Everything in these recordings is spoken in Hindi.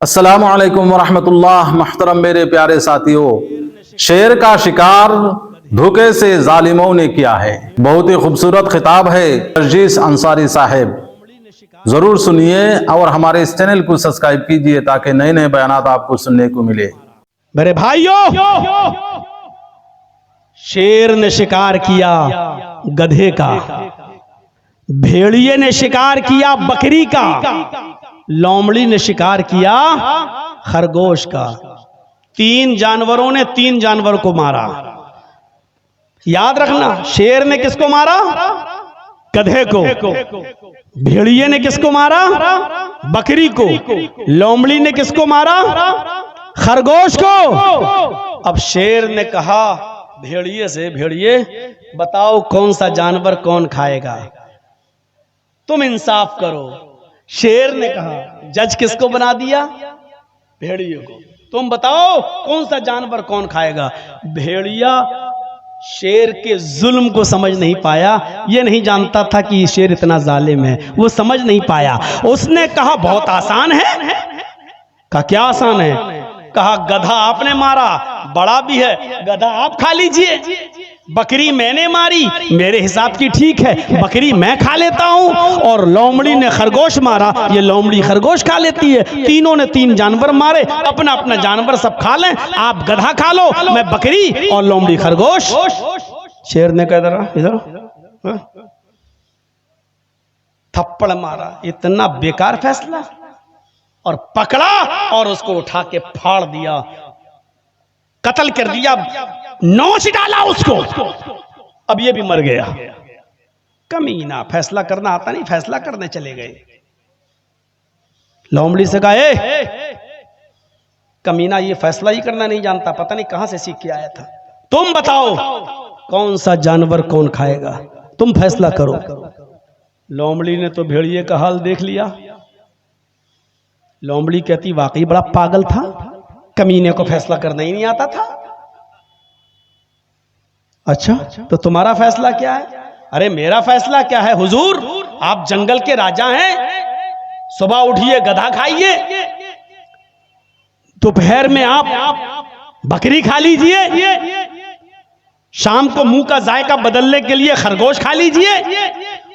अस्सलामु अलैकुम वरहमतुल्लाह। मुहतरम मेरे प्यारे साथियों, शेर का शिकार धोखे से जालिमों ने किया है। बहुत ही खूबसूरत खिताब है अर्जीस अंसारी साहब, जरूर सुनिए और हमारे इस चैनल को सब्सक्राइब कीजिए ताकि नए नए बयानात आपको सुनने को मिले। मेरे भाइयों, शेर ने शिकार किया गधे का, भेड़िए ने शिकार किया बकरी का, लोमड़ी ने शिकार किया खरगोश का। तीन जानवरों ने तीन जानवर को मारा। याद रखना, शेर ने किसको मारा? गधे को। भेड़िए ने किसको मारा? बकरी को। लोमड़ी ने किसको मारा? खरगोश को। अब शेर ने कहा भेड़िए से, भेड़िए बताओ कौन सा जानवर कौन खाएगा, तुम इंसाफ करो। शेर ने कहा, जज किसको बना दिया? भेड़िए को। तुम बताओ कौन सा जानवर कौन खाएगा। भेड़िया शेर के जुल्म को समझ नहीं पाया। ये नहीं जानता था कि शेर इतना जालिम है, वो समझ नहीं पाया। उसने कहा बहुत आसान है। कहा क्या आसान है? कहा गधा आपने मारा, बड़ा भी है, गधा आप खा लीजिए। बकरी मैंने मारी, मेरे हिसाब की ठीक है, बकरी मैं खा लेता हूं। और लोमड़ी ने खरगोश मारा, ये लोमड़ी खरगोश खा लेती है। तीनों ने तीन जानवर मारे, अपना अपना जानवर सब खा लें, आप गधा खा लो, मैं बकरी और लोमड़ी खरगोश। शेर ने कहा इधर थप्पड़ मारा, इतना बेकार फैसला, और पकड़ा और उसको उठा के फाड़ दिया, कत्ल कर दिया, नोच डाला उसको। अब ये भी मर गया। कमीना, फैसला करना आता नहीं, फैसला करने चले गए। लोमड़ी से कहा ए कमीना, ये फैसला ही करना नहीं जानता, पता नहीं कहां से सीख के आया था। तुम बताओ कौन सा जानवर कौन खाएगा, तुम फैसला करो। लोमड़ी ने तो भेड़िए का हाल देख लिया। लोमड़ी कहती वाकई बड़ा पागल था, कमीने को फैसला करना ही नहीं आता था। अच्छा तो तुम्हारा फैसला क्या है? अरे मेरा फैसला क्या है हुजूर, आप जंगल के राजा हैं, सुबह उठिए गधा खाइए, दोपहर में आप बकरी खा लीजिए, शाम को मुंह का जायका बदलने के लिए खरगोश खा लीजिए,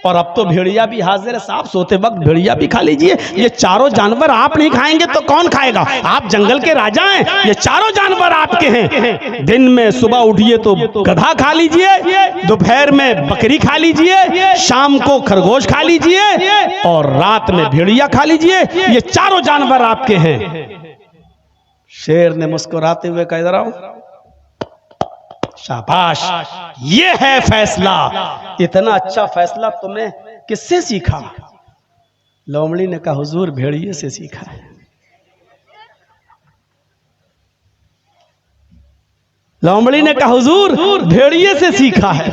और अब तो भेड़िया भी हाजिर है साहब, सोते वक्त भेड़िया भी खा लीजिए। ये चारों जानवर आप नहीं खाएंगे तो कौन खाएगा? आप जंगल के राजा हैं, ये चारों जानवर आपके हैं। दिन में सुबह उठिए तो गधा खा लीजिए, दोपहर में बकरी खा लीजिए, शाम को खरगोश खा लीजिए, और रात में भेड़िया खा लीजिए। ये चारों जानवर आपके हैं। शेर ने मुस्कुराते हुए कहा इधर आओ, शाबाश, ये है फैसला। इतना अच्छा फैसला तुमने किससे सीखा? लोमड़ी ने कहा हुजूर भेड़िए से सीखा है। लोमड़ी ने कहा हुजूर भेड़िए से सीखा है।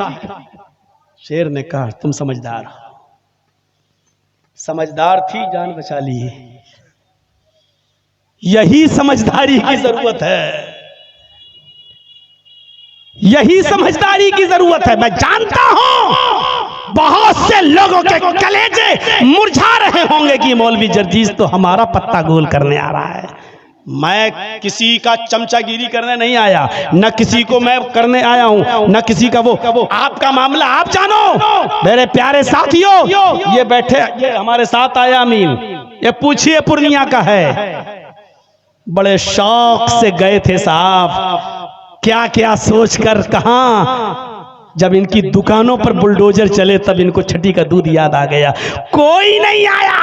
शेर ने कहा तुम समझदार हो। समझदार थी, जान बचा ली। यही समझदारी की जरूरत है, यही समझदारी की जरूरत है। मैं जानता हूं बहुत से लोगों के कलेजे मुरझा रहे होंगे कि मौलवी जर्जीस तो हमारा पत्ता गोल करने आ रहा है। मैं किसी का चमचागिरी करने नहीं आया, न किसी को मैं करने आया हूं, न किसी का वो आपका मामला आप जानो। मेरे प्यारे साथियों, ये बैठे, ये हमारे साथ आया अमीन, ये पूछिए पूर्णिया का है, बड़े शौक से गए थे साहब, क्या क्या सोचकर कहां, जब इनकी दुकानों पर बुलडोजर चले तब इनको छठी का दूध याद आ गया। कोई नहीं आया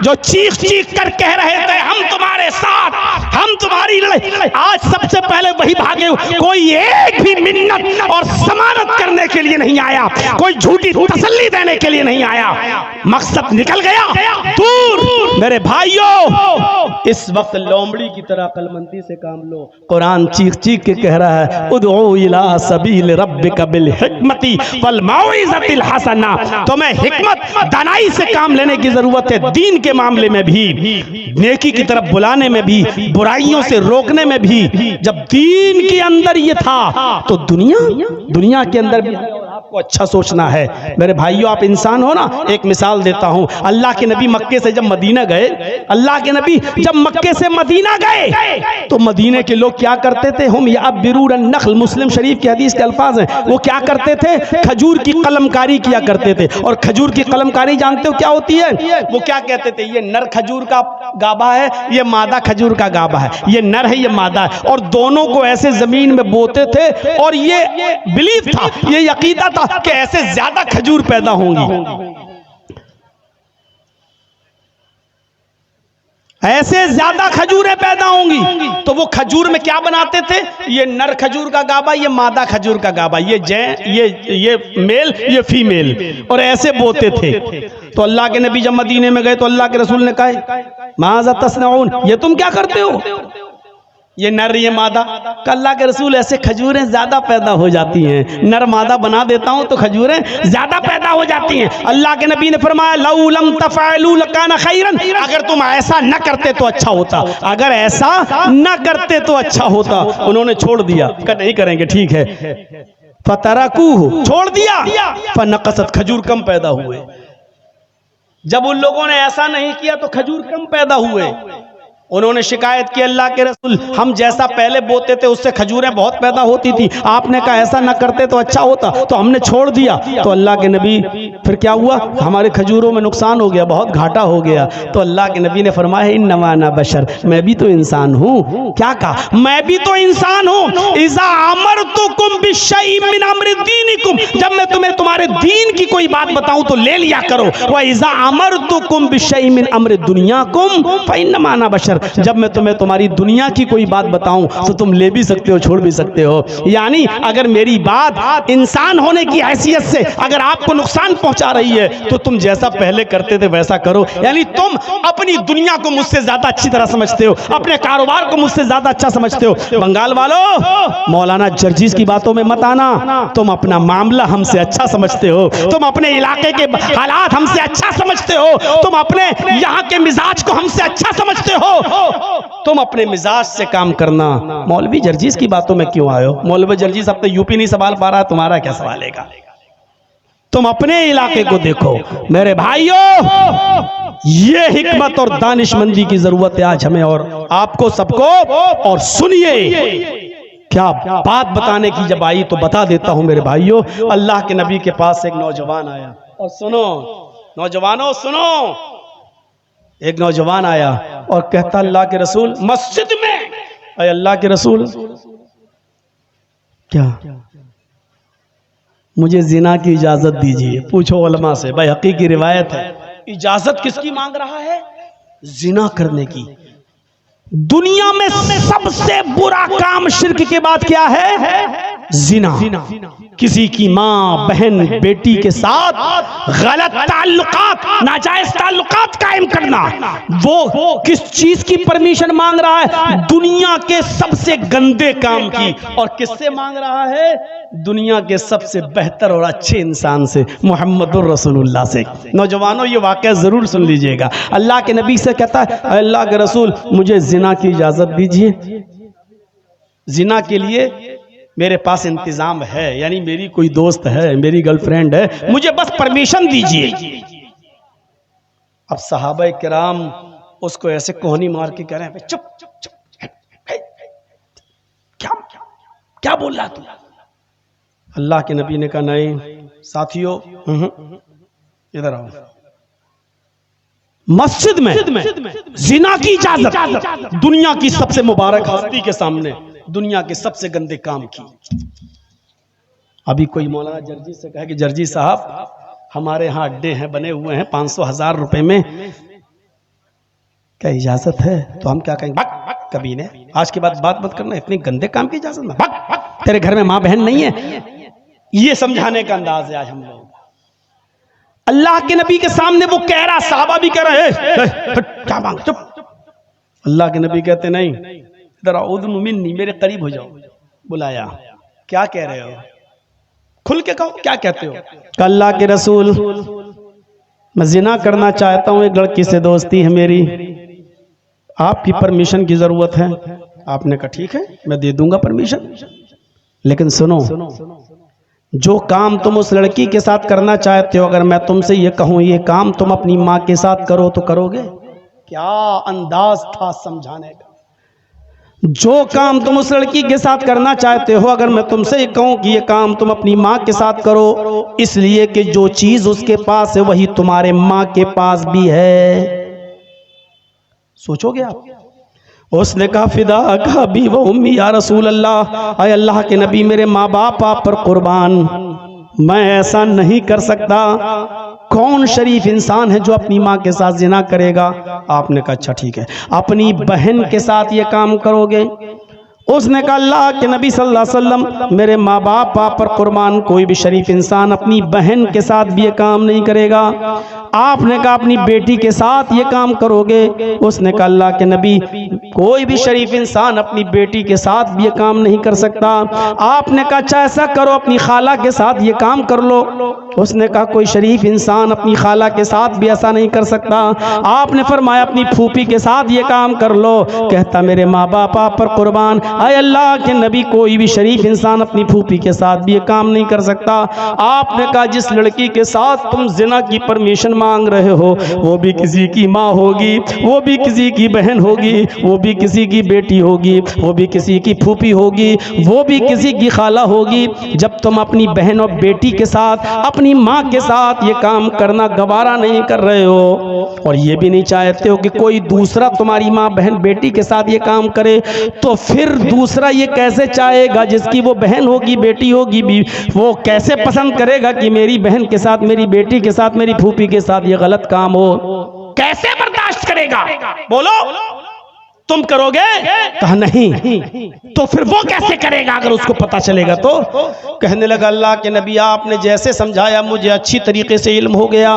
जो चीख चीख कर कह रहे थे हम तुम्हारे साथ, हम तुम्हारी लड़ाई। आज सबसे पहले वही भागे। कोई एक भी मिन्नत और जमानत करने के लिए नहीं आया, कोई झूठी तसल्ली देने के लिए नहीं आया। मकसद निकल गया दूर। मेरे भाइयों, इस वक्त लोमड़ी की तरह अक्लमंदी से काम लो। कुरान चीख चीख के कह रहा है उदउ इला सबील रब्बिका बिल हिकमती वल मौइज़तिल हसना। तुम्हें हिकमत, दानाई से काम लेने की जरूरत है। दीन के मामले में भी, नेकी की तरफ बुलाने में भी, बुराइयों से रोकने में भी। जब दीन के अंदर ये था तो दुनिया के अंदर भी है। और आप आपको अच्छा सोचना है। मेरे भाइयों, आप इंसान हो ना, एक मिसाल देता हूं। अल्लाह के नबी मक्के से जब मदीना गए, अल्लाह के नबी जब मक्के से मदीना गए तो मदीने के लोग क्या करते थे? हम यअब्बिरून नख्ल, मुस्लिम शरीफ की हदीस के अल्फाज हैं। वो क्या करते थे? खजूर की कलमकारी किया करते थे। और खजूर की कलमकारी जानते हो क्या होती है? वो क्या कहते थे? ये नर खजूर का गाभा है, ये मादा खजूर का गाभा है, ये नर है, ये मादा है, और दोनों को ऐसे जमीन में बोते थे। और ये बिलीफ था, ये यकीदा था कि ऐसे ज्यादा खजूर पैदा होंगी, ऐसे ज्यादा खजूरें पैदा होंगी। तो वो खजूर में क्या बनाते थे? ये नर खजूर का गाभा, ये मादा खजूर का गाभा, ये मेल, ये फीमेल, और ऐसे बोते थे। तो अल्लाह के नबी जब मदीने में गए तो अल्लाह के रसूल ने कहा, माज़ा तस्नऊन, ये तुम क्या करते हो? ये नर, ये मादा। अल्लाह के रसूल, ऐसे खजूरें ज्यादा पैदा हो जाती हैं, नर मादा बना देता हूं तो खजूरें ज्यादा पैदा हो जाती हैं। अल्लाह के नबी ने फरमाया, लौ लम तफअलू लकाना खैरन, अगर तुम ऐसा न करते तो अच्छा होता, अगर ऐसा न करते तो अच्छा होता। उन्होंने छोड़ दिया, कहा नहीं करेंगे, ठीक है। फतरकूहु, छोड़ दिया। फनक़सत, खजूर कम पैदा हुए। जब उन लोगों ने ऐसा नहीं किया तो खजूर कम पैदा हुए। उन्होंने शिकायत की, अल्लाह के रसूल, हम जैसा पहले बोते थे उससे खजूरें बहुत पैदा होती थी, आपने कहा ऐसा ना करते तो अच्छा होता, तो हमने छोड़ दिया। तो अल्लाह के नबी, फिर क्या हुआ? हमारे खजूरों में नुकसान हो गया, बहुत घाटा हो गया। तो अल्लाह के नबी ने फरमाया, इन्नमा अना बशर, मैं भी तो इंसान हूँ। क्या कहा? मैं भी तो इंसान हूँ। इज़ा अमरतुकुम बिशैइन मिन अम्रि दीनिकुम, जब मैं तुम्हें तुम्हारे दीन की कोई बात बताऊं तो ले लिया करो। व इज़ा अमरतुकुम बिशैइन मिन अम्रि दुनियाकुम फइन्नमा अना बशर, जब मैं तुम्हें तुम्हारी दुनिया की कोई बात बताऊं तो तुम ले भी सकते हो, छोड़ भी सकते हो। यानी अगर मेरी बात इंसान होने की हैसियत से अगर आपको नुकसान पहुंचा रही है तो तुम जैसा पहले करते थे वैसा करो। यानी तुम अपनी दुनिया को मुझसे ज्यादा अच्छी तरह समझते हो, अपने कारोबार को मुझसे ज्यादा अच्छा समझते हो। बंगाल वालों, मौलाना जर्जीस की बातों में मत आना। तुम अपना मामला हमसे अच्छा समझते हो, तुम अपने इलाके के हालात हमसे अच्छा समझते हो, तुम अपने यहाँ के मिजाज को हमसे अच्छा समझते हो। तुम अपने मिजाज से काम करना। मौलवी जर्जीस की बातों में क्यों आए हो? मौलवी जर्जीस अब तो यूपी नहीं संभाल पा रहा, तुम्हारा क्या सवालेगा? तुम अपने इलाके को देखो। मेरे भाइयों, ये हिकमत और दानिशमंदी की जरूरत है आज हमें और आपको सबको। और सुनिए, क्या बात बताने की जब आई तो बता देता हूं मेरे भाइयों। अल्लाह के नबी के पास एक नौजवान आया, और सुनो नौजवानों, सुनो। एक नौजवान आया और कहता, अल्लाह के रसूल, मस्जिद में। अरे अल्लाह के रसूल, क्या? मुझे जिना की इजाजत दीजिए। पूछो उलमा से, भाई हकीकी की रिवायत है, इजाजत किसकी मांग रहा है? जिना करने की। दुनिया में सबसे बुरा काम शिर्क के बाद क्या है? जिना। किसी की माँ, बहन, बेटी के साथ गलत ताल्लुकात, नाजायज ताल्लुकात कायम करना। वो किस चीज की परमिशन मांग रहा है? दुनिया के सबसे गंदे काम की। और किससे मांग रहा है? दुनिया के सबसे बेहतर और अच्छे इंसान से, मुहम्मदुर रसूलुल्लाह से। नौजवानों, ये वाकया जरूर सुन लीजिएगा। अल्लाह के नबी से कहता है, अल्लाह के रसूल, मुझे जिना की इजाजत दीजिए। जिना के लिए मेरे पास इंतजाम है, यानी मेरी कोई दोस्त है, मेरी गर्लफ्रेंड है, मुझे बस परमिशन दीजिए। अब सहाबा किराम उसको ऐसे कोहनी मार के कह रहे हैं, चुप चुप चुप, क्या क्या बोल रहा तू? अल्लाह के नबी ने कहा, नहीं साथियों, इधर आओ। मस्जिद में जिना की इजाजत, दुनिया की सबसे मुबारक हस्ती के सामने दुनिया के सबसे गंदे काम की। अभी कोई मौलाना जर्जी से कहे कि जर्जी साहब, हमारे यहाँ अड्डे हैं, बने हुए हैं 500,000 रुपए में, क्या इजाजत है? तो हम क्या कहेंगे? भग कभी ने, आज के बाद बात मत करना, इतने गंदे काम की इजाजत ना, भग, तेरे घर में माँ बहन नहीं है। ये समझाने का अंदाज है आज हम लोग। अल्लाह के नबी के सामने वो कह रहा, साहबा भी कह रहे हैं, क्या मांग, चुप। अल्लाह के नबी कहते, नहीं, इधर आओ, उदनु मिन्नी, मेरे करीब हो जाओ। बुलाया, क्या कह रहे हो? खुल के कहो, क्या कहते हो? अल्लाह के रसूल, मैं जिना करना चाहता हूं, एक लड़की से दोस्ती है मेरी, आपकी परमिशन की जरूरत है। आपने कहा ठीक है, मैं दे दूंगा परमिशन, लेकिन सुनो, जो काम तुम उस लड़की के साथ करना चाहते हो, अगर मैं तुमसे ये कहूँ ये काम तुम अपनी माँ के साथ करो तो करोगे? क्या अंदाज था समझाने का। जो काम तुम उस लड़की के साथ करना चाहते हो, अगर मैं तुमसे ये कहूँ कि ये काम तुम अपनी माँ के साथ करो, इसलिए कि जो चीज उसके पास है वही तुम्हारे माँ के पास भी है। सोचोगे आप? उसने कहा फिदा का भी वो उम्मी या रसूल अल्लाह, आए अल्लाह के नबी मेरे माँ बाप आप पर कुर्बान, मैं ऐसा नहीं कर सकता। कौन शरीफ इंसान है जो अपनी माँ के साथ जिना करेगा? आपने कहा अच्छा ठीक है, अपनी बहन के साथ ये काम करोगे? उसने कहा अल्लाह के नबी सल्लल्लाहु अलैहि वसल्लम मेरे माँ बाप आप पर कुर्बान, कोई भी शरीफ इंसान अपनी बहन के साथ भी ये काम नहीं करेगा। आपने कहा अपनी बेटी के साथ ये काम करोगे? उसने कहा अल्लाह के नबी कोई भी शरीफ इंसान अपनी बेटी के साथ भी ये काम नहीं कर सकता। आपने कहा अच्छा ऐसा करो अपनी खाला के साथ ये काम कर लो। उसने कहा कोई शरीफ इंसान अपनी खाला के साथ भी ऐसा नहीं कर सकता। आपने फरमाया अपनी फूफी के साथ ये काम कर लो। कहता मेरे माँ बाप आप पर कुर्बान, आए अल्लाह के नबी कोई भी शरीफ इंसान अपनी फूफी के साथ भी ये काम नहीं कर सकता। आपने कहा जिस लड़की के साथ तुम जिना की परमिशन मांग रहे हो वो भी किसी की माँ होगी, वो भी किसी की बहन होगी, वो भी किसी की बेटी होगी, वो भी किसी की फूफी होगी, वो भी किसी की खाला होगी। जब तुम अपनी बहन और बेटी के साथ अपनी माँ के साथ ये काम करना गवारा नहीं कर रहे हो और ये भी नहीं चाहते हो कि कोई दूसरा तुम्हारी माँ बहन बेटी के साथ ये काम करे, तो फिर दूसरा ये कैसे चाहेगा जिसकी वो बहन होगी बेटी होगी भी, वो कैसे पसंद करेगा कि मेरी बहन के साथ मेरी बेटी के साथ मेरी फूफी के साथ ये गलत काम हो? कैसे बर्दाश्त करेगा? बोलो तुम करोगे? कहा नहीं। तो फिर वो कैसे करेगा अगर उसको पता चलेगा तो? कहने लगा अल्लाह के नबी आपने जैसे समझाया मुझे अच्छी तरीके से इल्म हो गया,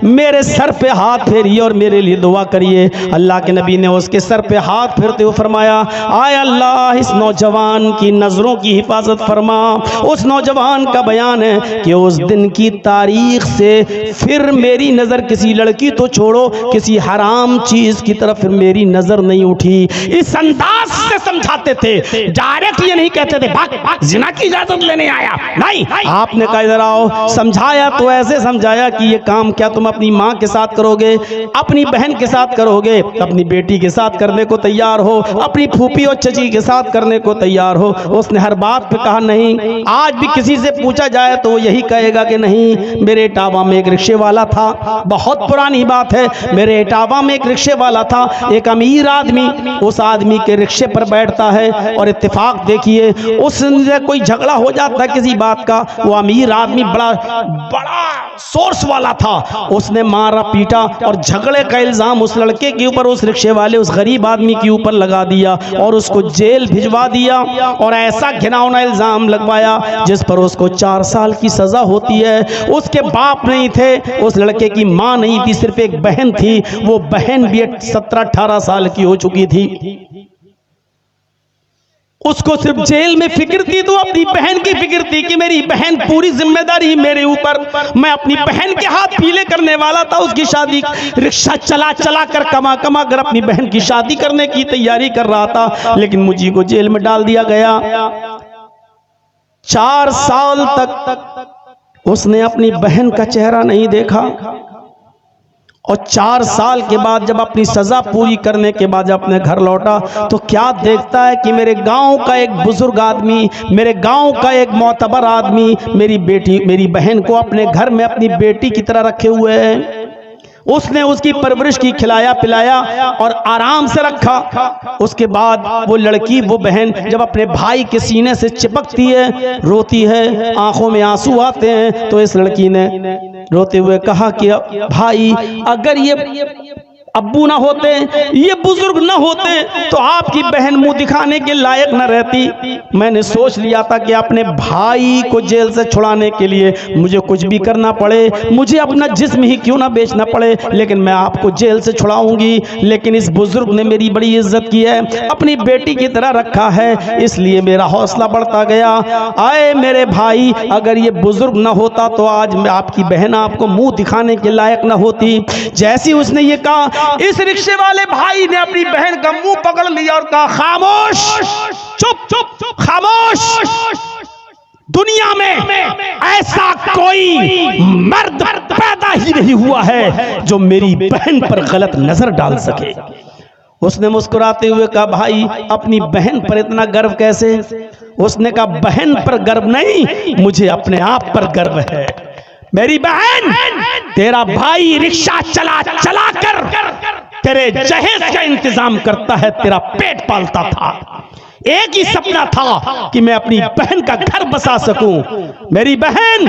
मेरे सर पे हाथ फेरिए और मेरे लिए दुआ करिए। अल्लाह के नबी ने उसके सर पे हाथ फेरते हुए फरमाया आय अल्लाह इस नौजवान की नजरों की हिफाजत फरमा। उस नौजवान का बयान है कि उस दिन की तारीख से फिर मेरी नजर किसी लड़की तो छोड़ो किसी हराम चीज की तरफ फिर मेरी नजर नहीं उठी। इस अंदाज से समझाते थे, डायरेक्ट ये नहीं कहते थे भाग जिना की इजाजत लेने आया, नहीं। आपने कहा इधर आओ, समझाया तो ऐसे समझाया कि ये काम क्या तुम अपनी माँ के साथ करोगे, अपनी बहन के साथ करोगे, अपनी बेटी के साथ करने को तैयार हो, अपनी फूफी और चची के साथ करने को तैयार हो। उसने हर बात पे कहा नहीं। आज भी किसी से पूछा जाए तो वो यही कहेगा कि नहीं। मेरे इटावा में एक रिक्शे वाला था, बहुत पुरानी बात है, मेरे इटावा में एक रिक्शे वाला था, एक अमीर आदमी उस आदमी के रिक्शे पर बैठता है और इत्तेफाक देखिए उससे कोई झगड़ा हो जाता है किसी बात का। वो अमीर आदमी बड़ा सोर्स वाला था, उसने मारा पीटा और झगड़े का इल्जाम उस लड़के के ऊपर, उस रिक्शे वाले उस गरीब आदमी के ऊपर लगा दिया और उसको जेल भिजवा दिया और ऐसा घिनौना इल्जाम लगवाया जिस पर उसको 4 साल की सजा होती है। उसके बाप नहीं थे, उस लड़के की माँ नहीं थी, सिर्फ एक बहन थी। वो बहन भी 17-18 साल की हो चुकी थी। उसको सिर्फ जेल में फिक्र थी तो अपनी बहन की फिक्र थी कि मेरी बहन पूरी जिम्मेदारी मेरे ऊपर, मैं अपनी बहन के हाथ पीले करने वाला था। उसकी शादी रिक्शा चला चला कर कमा कर अपनी बहन की शादी करने की तैयारी कर रहा था, लेकिन मुझे को जेल में डाल दिया गया। 4 साल तक उसने अपनी बहन का चेहरा नहीं देखा और 4 साल के बाद जब अपनी सजा पूरी करने के बाद जब अपने घर लौटा तो क्या देखता है कि मेरे गांव का एक बुजुर्ग आदमी, मेरे गांव का एक मोतबर आदमी मेरी बहन को अपने घर में अपनी बेटी की तरह रखे हुए हैं। उसने उसकी परवरिश की, खिलाया पिलाया और आराम से रखा। उसके बाद वो लड़की, वो बहन जब अपने भाई के सीने से चिपकती है, रोती है, आंखों में आंसू आते हैं, तो इस लड़की ने रोते हुए कहा कि भाई अगर ये अब्बू ना होते, ये बुजुर्ग ना होते तो आपकी बहन मुंह दिखाने के लायक न रहती। मैंने सोच लिया था कि अपने भाई को जेल से छुड़ाने के लिए मुझे कुछ भी करना पड़े, मुझे अपना जिस्म ही क्यों ना बेचना पड़े, लेकिन मैं आपको जेल से छुड़ाऊंगी। लेकिन इस बुजुर्ग ने मेरी बड़ी इज्जत की है, अपनी बेटी की तरह रखा है, इसलिए मेरा हौसला बढ़ता गया। आए मेरे भाई, अगर ये बुजुर्ग ना होता तो आज मैं आपकी बहन आपको मुंह दिखाने के लायक ना होती। जैसी उसने ये कहा, इस रिक्शे वाले भाई ने अपनी बहन का मुंह पकड़ लिया और कहा खामोश, चुप चुप चुप, खामोश। दुनिया में ऐसा कोई मर्द पैदा ही नहीं हुआ है जो मेरी बहन पर गलत नजर डाल सके। उसने मुस्कुराते हुए कहा, भाई अपनी बहन पर इतना गर्व कैसे? उसने कहा, बहन पर गर्व नहीं, मुझे अपने आप पर गर्व है। मेरी बहन, तेरा भाई रिक्शा चला चला कर तेरे जहेज का इंतजाम करता है, तेरा पेट पालता था। एक ही सपना था कि मैं अपनी बहन का घर बसा सकूं। मेरी बहन,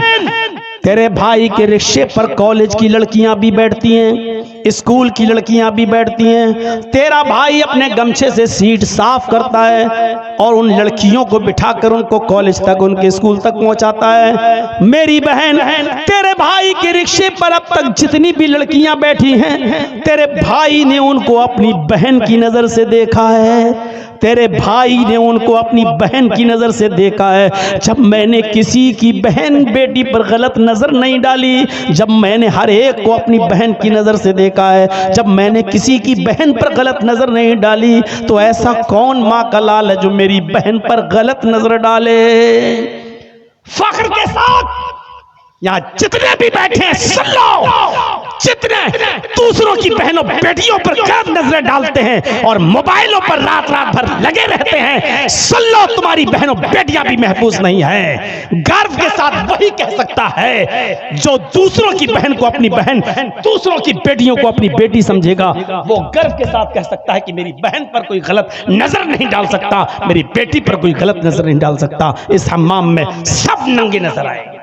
तेरे भाई के रिक्शे पर कॉलेज की लड़कियां भी बैठती हैं, स्कूल की लड़कियां भी बैठती हैं। तेरा भाई अपने गमछे से सीट साफ करता है और उन लड़कियों को बिठाकर उनको कॉलेज तक, उनके स्कूल तक पहुंचाता है। मेरी बहन, तेरे भाई के रिक्शे पर अब तक जितनी भी लड़कियां बैठी हैं, तेरे भाई ने उनको अपनी बहन की नजर से देखा है। तेरे भाई ने उनको अपनी बहन की नजर से देखा है। जब मैंने किसी की बहन बेटी पर गलत नजर नहीं डाली, जब मैंने हर एक को अपनी बहन की नजर से देखा है, जब मैंने किसी की बहन पर गलत नजर नहीं डाली, तो ऐसा कौन माँ का लाल है जो मेरी बहन पर गलत नजर डाले? फख्र के साथ यहाँ जितने भी बैठे हैं सुन लो, जितने दूसरों की बहनों बेटियों पर गलत नजरें डालते हैं और मोबाइलों पर रात रात भर लगे रहते हैं, सुन लो, तुम्हारी बहनों बेटियां भी महफूज नहीं है। गर्व के साथ वही कह सकता है जो दूसरों की बहन को अपनी बहन, दूसरों की बेटियों को अपनी बेटी समझेगा, वो गर्व के साथ कह सकता है कि मेरी बहन पर कोई गलत नजर नहीं डाल सकता, मेरी बेटी पर कोई गलत नजर नहीं डाल सकता। इस हम्माम में सब नंगे नजर आएंगे।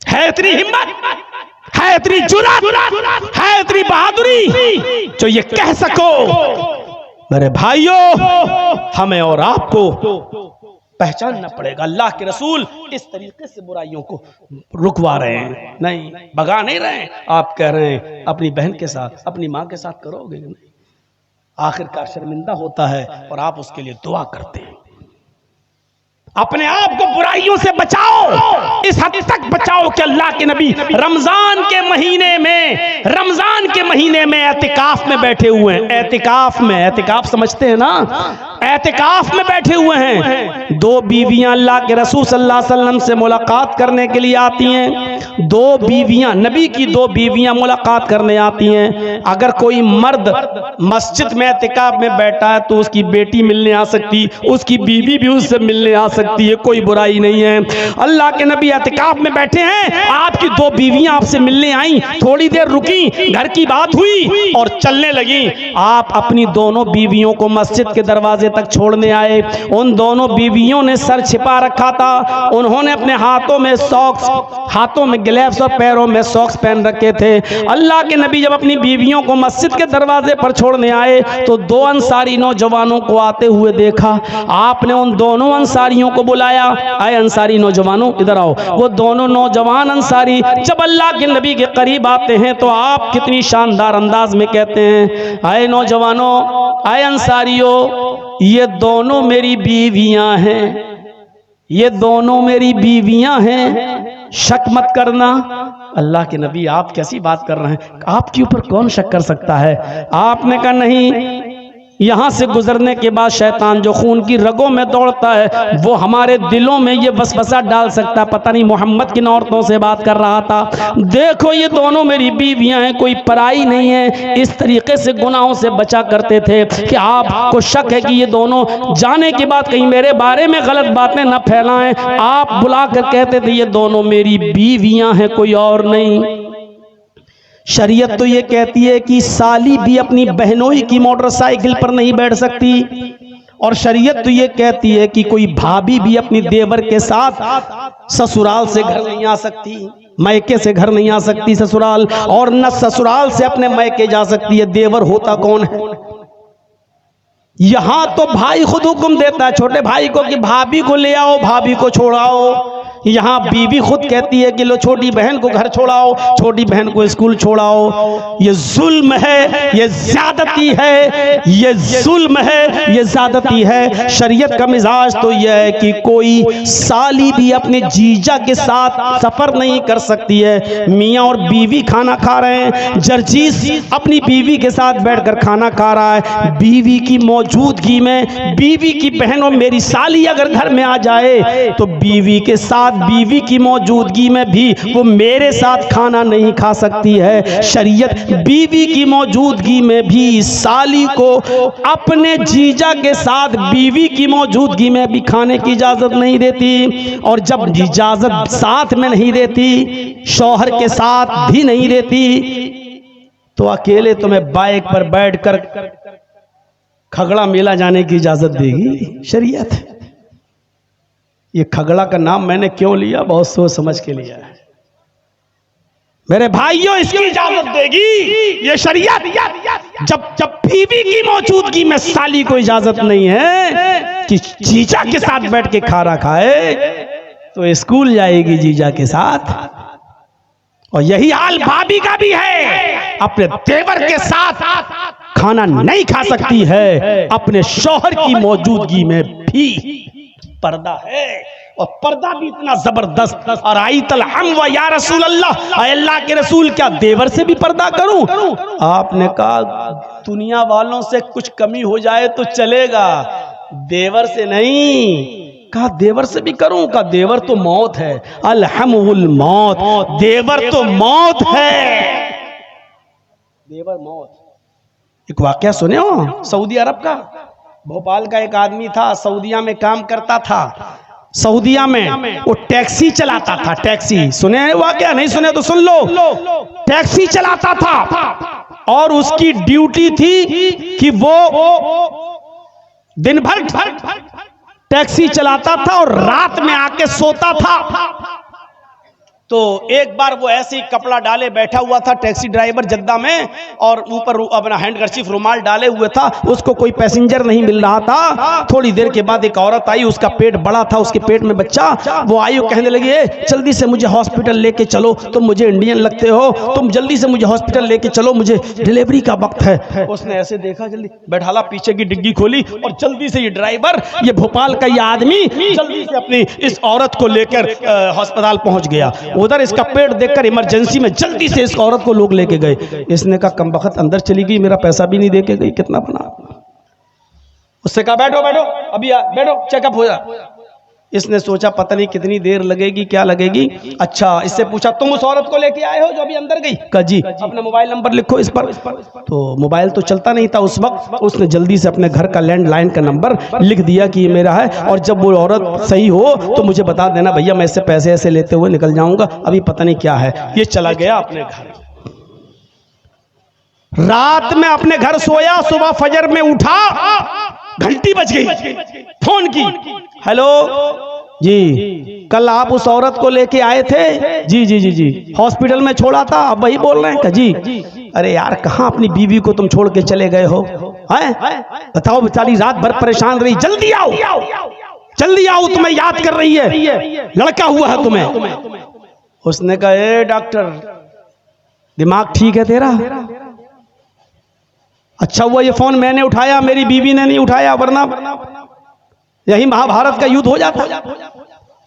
है इतनी हिम्मत, है इतनी जुर्रत, है इतनी बहादुरी जो ये कह सको, मेरे भाइयों, हमें और आपको पहचानना पड़ेगा। अल्लाह के रसूल इस तरीके से बुराइयों को रुकवा रहे हैं, नहीं भगा नहीं रहे हैं। आप कह रहे हैं अपनी बहन के साथ, अपनी माँ के साथ करोगे नहीं, आखिरकार शर्मिंदा होता है और आप उसके लिए दुआ करते हैं। अपने आप को बुराइयों से बचाओ, इस हद तक बचाओ कि अल्लाह के नबी रमजान के महीने में एतिकाफ में बैठे हुए हैं। एतिकाफ में, एतिकाफ समझते हैं ना, एतिकाफ में बैठे हुए हैं। दो बीवियां अल्लाह के रसूल सल्लल्लाहु अलैहि वसल्लम से मुलाकात करने के लिए आती हैं। दो बीवियां, नबी की दो बीवियां मुलाकात करने आती हैं। अगर कोई मर्द मस्जिद में एतिकाफ में बैठा है तो उसकी बेटी मिलने आ सकती, उसकी बीवी भी उससे मिलने आ सकती है, कोई बुराई नहीं है। अल्लाह के नबी एतिकाफ में बैठे हैं, आपकी दो बीवियां आपसे मिलने आई, थोड़ी देर रुकी, घर की बात हुई और चलने लगी। आप अपनी दोनों बीवियों को मस्जिद के दरवाजे तक छोड़ने आए। उन दोनों बीवियों ने सर छिपा रखा था, उन्होंने अपने हाथों में सॉक्स, हाथों में ग्लव्स और पैरों में सॉक्स पहन रखे थे। अल्लाह के नबी जब अपनी बीवियों को मस्जिद के दरवाजे पर छोड़ने आए तो दो अंसारी नौजवानों को आते हुए देखा। आपने उन दोनों अंसारियों को बुलाया, आए अंसारी नौजवानों इधर आओ। वो दोनों नौजवान अंसारी जब अल्लाह के नबी के करीब आते हैं तो आप कितनी शानदार अंदाज में कहते हैं, आए नौजवानों, आए अंसारियों, ये दोनों मेरी बीवियां हैं, ये दोनों मेरी बीवियां हैं, शक मत करना। अल्लाह के नबी आप कैसी बात कर रहे हैं, आपके ऊपर कौन शक कर सकता है? आपने कहा नहीं, यहां से गुजरने के बाद शैतान जो खून की रगों में दौड़ता है वो हमारे दिलों में ये वसवसा डाल सकता है। पता नहीं मोहम्मद किन औरतों से बात कर रहा था। देखो ये दोनों मेरी बीवियां हैं, कोई पराई नहीं है। इस तरीके से गुनाहों से बचा करते थे कि आपको शक है कि ये दोनों जाने के बाद कहीं मेरे बारे में गलत बातें न फैलाएं। आप बुला कर कहते थे ये दोनों मेरी बीवियां हैं, कोई और नहीं। शरीयत तो ये कहती है कि साली भी अपनी बहनोई की मोटरसाइकिल पर नहीं बैठ सकती, और शरीयत तो ये कहती है कि कोई भाभी भी अपनी देवर के साथ ससुराल से घर नहीं आ सकती, मैके से घर नहीं आ सकती ससुराल, और न ससुराल से अपने मैके जा सकती है। देवर होता कौन है? यहां तो भाई खुद हुक्म देता है छोटे भाई को कि भाभी को ले आओ, भाभी को छोड़ाओ। यहाँ बीवी खुद कहती है कि लो छोटी बहन को घर छोड़ाओ, छोटी बहन को स्कूल छोड़ाओ। ये जुल्म है, ये ज्यादती है, ये जुल्म है, ये ज्यादती है। शरीयत का मिजाज तो यह है कि कोई साली भी अपने जीजा के साथ सफर नहीं कर सकती है। मियाँ और बीवी खाना खा रहे हैं, जर्जीस अपनी बीवी के साथ बैठकर खाना खा रहा है, बीवी की मौजूदगी में बीवी की बहन और मेरी साली अगर घर में आ जाए तो बीवी के साथ बीवी की मौजूदगी में भी वो मेरे साथ खाना नहीं खा सकती है। शरीयत बीवी की मौजूदगी में भी साली को अपने जीजा के साथ बीवी की मौजूदगी में भी खाने की इजाजत नहीं देती। और जब इजाजत साथ में नहीं देती, शौहर के साथ भी नहीं देती, तो अकेले तुम्हें बाइक पर बैठकर खगड़ा मेला जाने की इजाजत देगी शरीयत। ये खगड़ा का नाम मैंने क्यों लिया, बहुत सोच समझ के लिया है मेरे भाइयों। इसकी इजाजत देगी ये शरीयत। जब बीवी की मौजूदगी में साली को इजाजत नहीं है कि जीजा के साथ बैठ के खाना खाए, तो स्कूल जाएगी जीजा के साथ। और यही हाल भाभी का भी है, अपने देवर के साथ खाना नहीं खा सकती है, अपने शौहर की मौजूदगी में भी पर्दा है। और पर्दा भी इतना जबरदस्त। और आई तल हम व या रसूल अल्लाह, अल्लाह के रसूल क्या देवर से भी पर्दा करूं? आपने कहा दुनिया वालों से कुछ कमी हो जाए तो चलेगा, देवर से नहीं। कहा देवर से भी करूं? कहा देवर तो मौत है, अलहमुल मौत, देवर तो मौत है, देवर मौत। एक वाकया सुने हो सऊदी अरब का? भोपाल का एक आदमी था, सऊदिया में काम करता था। सऊदिया में वो टैक्सी चलाता था। टैक्सी सुने हैं वाकया? नहीं सुने तो सुन लो। टैक्सी चलाता था और उसकी ड्यूटी थी कि वो दिन भर टैक्सी चलाता था और रात में आके सोता था। तो एक बार वो ऐसे ही कपड़ा डाले बैठा हुआ था टैक्सी ड्राइवर जद्दा में, और ऊपर अपना हैंडकरचीफ रुमाल डाले हुए था। उसको कोई पैसेंजर नहीं मिल रहा था। थोड़ी देर के बाद एक औरत आई, उसका पेट बड़ा था, उसके पेट में बच्चा। वो आई और कहने लगी, जल्दी से मुझे हॉस्पिटल लेके चलो, तुम मुझे इंडियन लगते हो, तुम जल्दी से मुझे हॉस्पिटल लेके चलो, मुझे डिलीवरी का वक्त है। उसने ऐसे देखा, जल्दी बैठाला, पीछे की डिग्गी खोली और जल्दी से ये ड्राइवर, ये भोपाल का ये आदमी जल्दी से अपनी इस औरत को लेकर अस्पताल पहुंच गया। उधर इसका पेट देखकर इमरजेंसी में जल्दी से इस औरत को लोग लेके गए। इसने कहा कमबख्त अंदर चली गई, मेरा पैसा भी नहीं देके गई, कितना बना। उससे कहा बैठो बैठो अभी बैठो, चेकअप हो जा। इसने सोचा पता नहीं कितनी देर लगेगी, क्या लगेगी। अच्छा, इससे पूछा तुम उस औरत को लेके आए हो जो अभी अंदर गई? कहा जी। अपना मोबाइल नंबर लिखो इस पर। तो मोबाइल तो चलता नहीं था उस वक्त। उसने जल्दी से अपने घर का लैंडलाइन का नंबर लिख दिया कि ये मेरा है, और जब वो औरत सही हो तो मुझे बता देना भैया, मैं इससे पैसे ऐसे लेते हुए निकल जाऊंगा, अभी पता नहीं क्या है। ये चला गया अपने घर। रात में अपने घर सोया, सुबह फजर में उठा, घंटी बज गई, फोन की, हेलो जी, कल आप उस औरत को लेके आए थे? जी जी जी जी, हॉस्पिटल में छोड़ा था, आप वही बोल रहे हैं? जी। अरे यार, कहाँ अपनी बीवी को तुम छोड़ के चले गए हो? हैं? बताओ, बेचारी रात भर परेशान रही, जल्दी आओ जल्दी आओ, तुम्हें याद कर रही है, लड़का हुआ है तुम्हें। उसने कहा ए डॉक्टर, दिमाग ठीक है तेरा? अच्छा हुआ ये फोन मैंने उठाया, मेरी बीवी ने नहीं उठाया, वरना यही महाभारत का युद्ध हो जाता।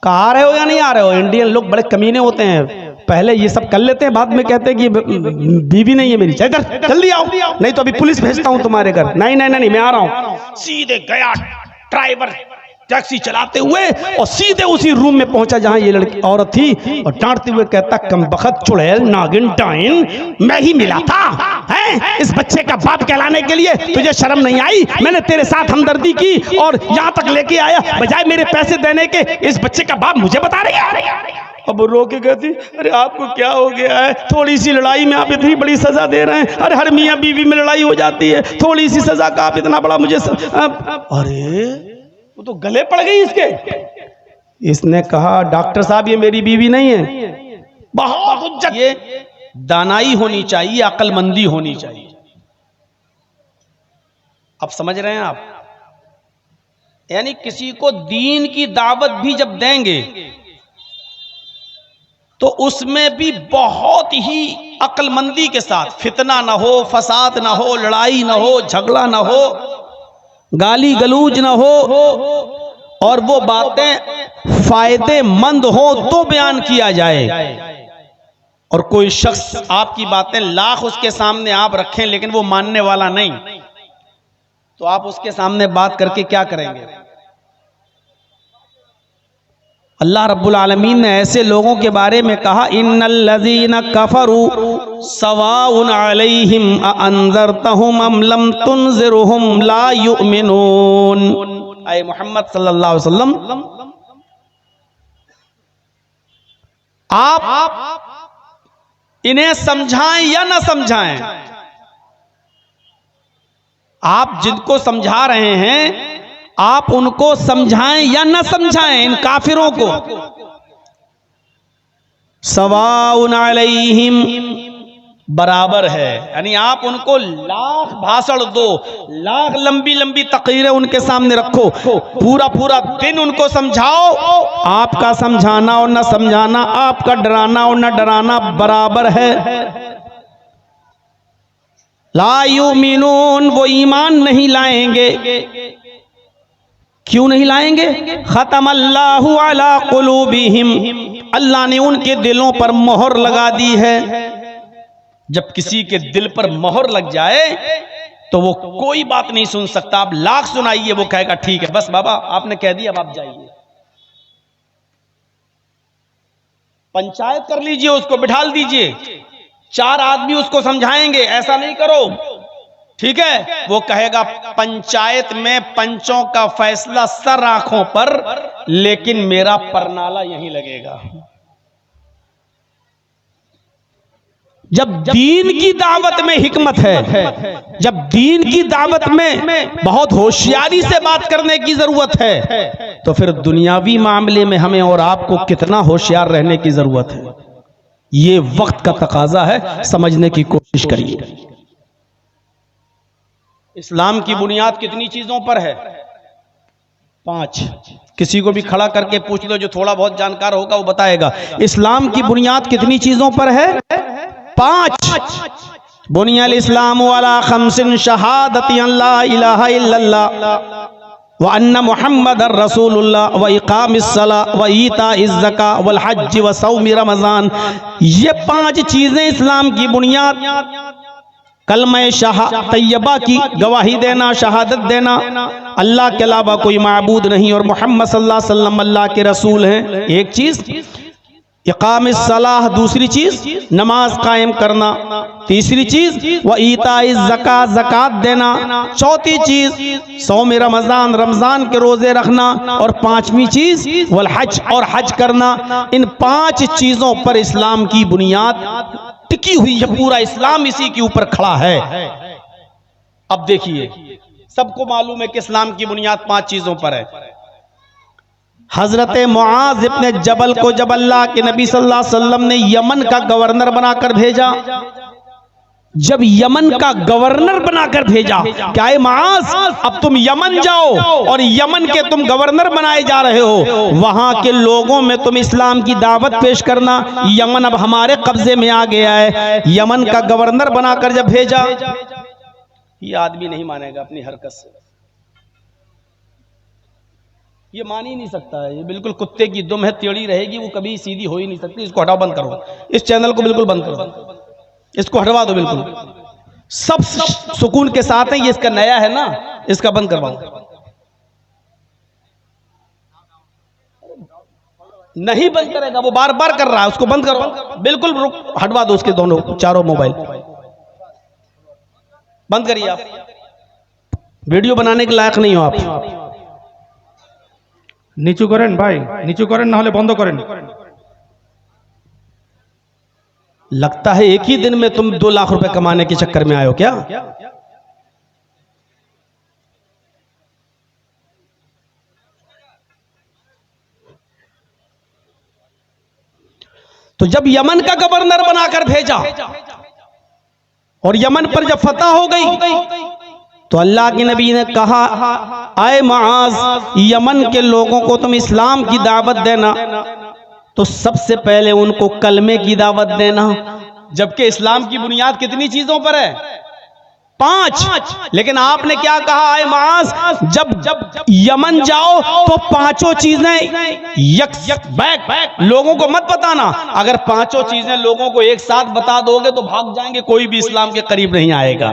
कहा आ रहे हो या नहीं आ रहे हो? इंडियन लोग बड़े कमीने होते हैं, पहले ये सब कर लेते हैं, बाद में कहते हैं कि बीवी नहीं है मेरी, जल्दी आओ, नहीं तो अभी पुलिस भेजता हूं तुम्हारे घर। नहीं नहीं नहीं, मैं आ रहा हूं। सीधे गया ड्राइवर टैक्सी चलाते हुए और सीधे उसी रूम में पहुंचा जहां ये लड़की औरत थी, और डांटते हुए कहता, कमबख्त चुड़ैल नागिन डाइन, मैं ही मिला था हैं इस बच्चे का बाप कहलाने के लिए, तुझे शर्म नहीं आई? मैंने तेरे साथ हमदर्दी की और यहां तक लेके आया, बजाय मेरे पैसे देने के इस बच्चे का बाप मुझे बता रही है। अब रो के कहती, अरे आपको क्या हो गया है? थोड़ी सी लड़ाई में आप इतनी बड़ी सजा दे रहे हैं। अरे हर मियां बीवी में लड़ाई हो जाती है, थोड़ी सी सजा का आप इतना बड़ा मुझे अरे वो तो गले पड़ गई इसके। इसने कहा, डॉक्टर साहब ये मेरी बीवी नहीं है। बहुत हुज्जत, ये दानाई होनी चाहिए, अक्लमंदी होनी चाहिए। अब समझ रहे हैं आप? यानी किसी को दीन की दावत भी जब देंगे तो उसमें भी बहुत ही अक्लमंदी के साथ, फितना ना हो, फसाद ना हो, लड़ाई ना हो, झगड़ा ना हो, गाली गलूज ना हो, और वो बातें फायदेमंद हो तो बयान किया जाए। और कोई शख्स आपकी बातें लाख उसके सामने आप रखें लेकिन वो मानने वाला नहीं, तो आप उसके सामने बात करके क्या करेंगे? अल्लाह रब्बुल आलमीन ने ऐसे लोगों के बारे में कहा, इन्नल्लज़ीना कफरू सवाउन अलैहिम अअंज़रतहुम अम लम तुनज़िरहुम ला युमिनून। ऐ मोहम्मद सल्लल्लाहु अलैहि वसल्लम, आप इन्हें समझाएं या ना समझाएं, आप जिनको समझा रहे हैं आप उनको समझाएं या ना समझाएं, इन काफिरों को। सवाउन अलैहिम, बराबर है, यानी आप उनको लाख भाषण दो, लाख लंबी लंबी तकरीरें उनके सामने रखो, पूरा पूरा दिन उनको समझाओ, आपका समझाना और न समझाना, आपका डराना और न डराना बराबर है। ला युमिनून, वो ईमान नहीं लाएंगे। क्यों नहीं लाएंगे? खतमल्लाहु अला कुलूबिहिम, अल्लाह ने उनके दिलों पर मोहर लगा दी है। जब किसी के दिल पर मोहर लग जाए तो वो कोई बात नहीं सुन सकता। आप लाख सुनाइए, वो कहेगा ठीक है, बस बाबा आपने कह दिया, अब आप जाइए। पंचायत कर लीजिए, उसको बिठाल दीजिए, 4 आदमी उसको समझाएंगे, ऐसा नहीं करो, ठीक है, वो कहेगा पंचायत में पंचों का फैसला सर आंखों पर, लेकिन मेरा परनाला यहीं लगेगा। जब दीन की दावत में हिकमत है, जब दीन की दावत में बहुत होशियारी से बात करने की जरूरत है, तो फिर दुनियावी मामले में हमें और आपको कितना होशियार रहने की जरूरत है। ये वक्त का तकाजा है, समझने की कोशिश करिए। इस्लाम की बुनियाद कितनी चीजों पर है? 5। किसी को भी खड़ा करके पूछ लो, जो थोड़ा बहुत जानकार होगा वो बताएगा। इस्लाम की बुनियाद कितनी चीजों पर है? 5। बुनियल इस्लाम वाला खमसिन शहादती अल्ला इलाहा इल्लल्लाह व अन्ना मुहम्मदर रसूलुल्लाह व इकामिस सला व ईताइज ज़का वल हज्ज व सौम रमजान। ये 5 चीजें इस्लाम की बुनियाद। कलमा तैयबा की गवाही देना, शहादत देना अल्लाह के अलावा कोई माबूद नहीं और मोहम्मद सल्लल्लाहु अलैहि वसल्लम अल्लाह के रसूल हैं, एक चीज। इकामिस सलाह, दूसरी चीज नमाज कायम करना, तीसरी चीज व ईताइज ज़कात, ज़कात देना, चौथी चीज सौम रमजान, रमजान के रोजे रखना, और 5वीं चीज वल हज, और हज करना। इन 5 चीजों पर इस्लाम की बुनियाद टिकी हुई है, पूरा इस्लाम इसी के ऊपर खड़ा है। अब देखिए, सबको मालूम है कि इस्लाम की बुनियाद 5 चीजों पर है। हजरत मुआज इब्ने जबल को जब अल्लाह के नबी सल्लल्लाहु अलैहि वसल्लम ने यमन का गवर्नर बनाकर भेजा, जब यमन का गवर्नर बनाकर भेजा, क्या है मुआज, अब तुम यमन जाओ और यमन के तुम गवर्नर बनाए जा रहे हो, वहां के लोगों में तुम इस्लाम की दावत पेश करना। यमन अब हमारे कब्जे में आ गया है। यमन का गवर्नर बनाकर जब भेजा, ये आदमी नहीं मानेगा अपनी हरकत से, ये मान ही नहीं सकता है, ये बिल्कुल कुत्ते की दुम है, टेढ़ी रहेगी, वो कभी सीधी हो ही नहीं सकती। इसको हटाओ, बंद करो, इस चैनल को बिल्कुल बंद करो, इसको हटवा दो बिल्कुल। सब सुकून के साथ है, ये इसका नया है ना, इसका बंद करवाओ। नहीं बंद करेगा, वो बार बार कर रहा है, उसको बंद करो बिल्कुल, हटवा दो उसके दोनों 4 मोबाइल बंद करिए। आप वीडियो बनाने के लायक नहीं हो आप। নিচু করেন ভাই, নিচু করেন, না হলে বন্ধ করেন। लगता है एक ही दिन में तुम 2 लाख रुपए कमाने के चक्कर में आए हो क्या? तो जब यमन का गवर्नर बनाकर भेजा और यमन पर जब फतह हो गई, तो अल्लाह के नबी ने कहा, आए मुआज, यमन के लोगों को तुम इस्लाम की दावत देना। तो सबसे पहले उनको कलमे की दावत देना, जबकि इस्लाम की बुनियाद कितनी चीजों पर है? 5। लेकिन आपने क्या कहा है मास, जब यमन जाओ तो 5 चीजें यक बैक लोगों को मत बताना। अगर 5 चीजें लोगों को एक साथ बता दोगे तो भाग जाएंगे, कोई भी इस्लाम के करीब नहीं आएगा,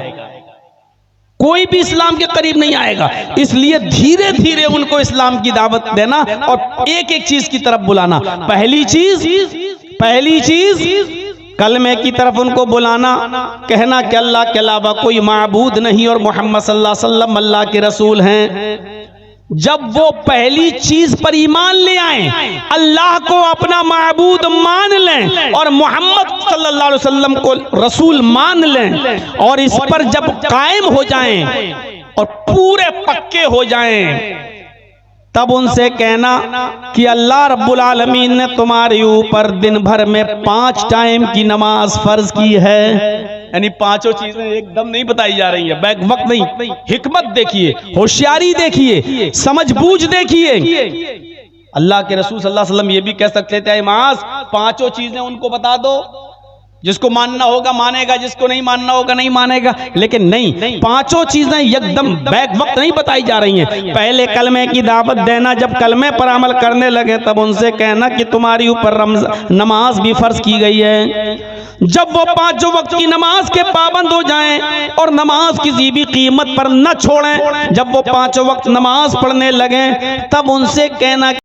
कोई भी इस्लाम के करीब नहीं आएगा। इसलिए धीरे धीरे उनको इस्लाम की दावत देना और एक एक चीज की तरफ बुलाना। पहली चीज कलमे की तरफ उनको बुलाना, कहना कि अल्लाह के अलावा कोई माबूद नहीं और मोहम्मद सल्लल्लाहु अलैहि वसल्लम अल्लाह के रसूल हैं। जब वो पहली चीज पर ईमान ले आए, अल्लाह को अपना माबूद मान लें और मोहम्मद सल्लल्लाहु अलैहि वसल्लम को रसूल मान लें, और इस पर जब कायम हो जाएं और पूरे पक्के हो जाएं, तब उनसे कहना कि अल्लाह रब्बुल आलमीन ने तुम्हारे ऊपर दिन भर में 5 टाइम की नमाज फर्ज की है। यानी 5 चीजें एकदम नहीं बताई जा रही है, बैक वक्त नहीं। हिकमत देखिए, होशियारी देखिए, समझबूझ देखिए। अल्लाह के रसूल सल्लल्लाहु अलैहि वसल्लम ये भी कह सकते थे, मास 5 चीजें उनको बता दो, जिसको मानना होगा मानेगा, जिसको नहीं मानना होगा नहीं मानेगा। लेकिन नहीं, 5 चीजें एकदम बैक वक्त नहीं बताई जा रही हैं। पहले कलमे की दावत देना, जब कलमे पर अमल करने लगे तब उनसे कहना कि तुम्हारी ऊपर नमाज भी फर्ज की गई है। जब वो 5 वक्त की नमाज के पाबंद हो जाएं और नमाज किसी भी कीमत पर न छोड़ें, जब वो 5 वक्त नमाज पढ़ने लगे तब उनसे कहना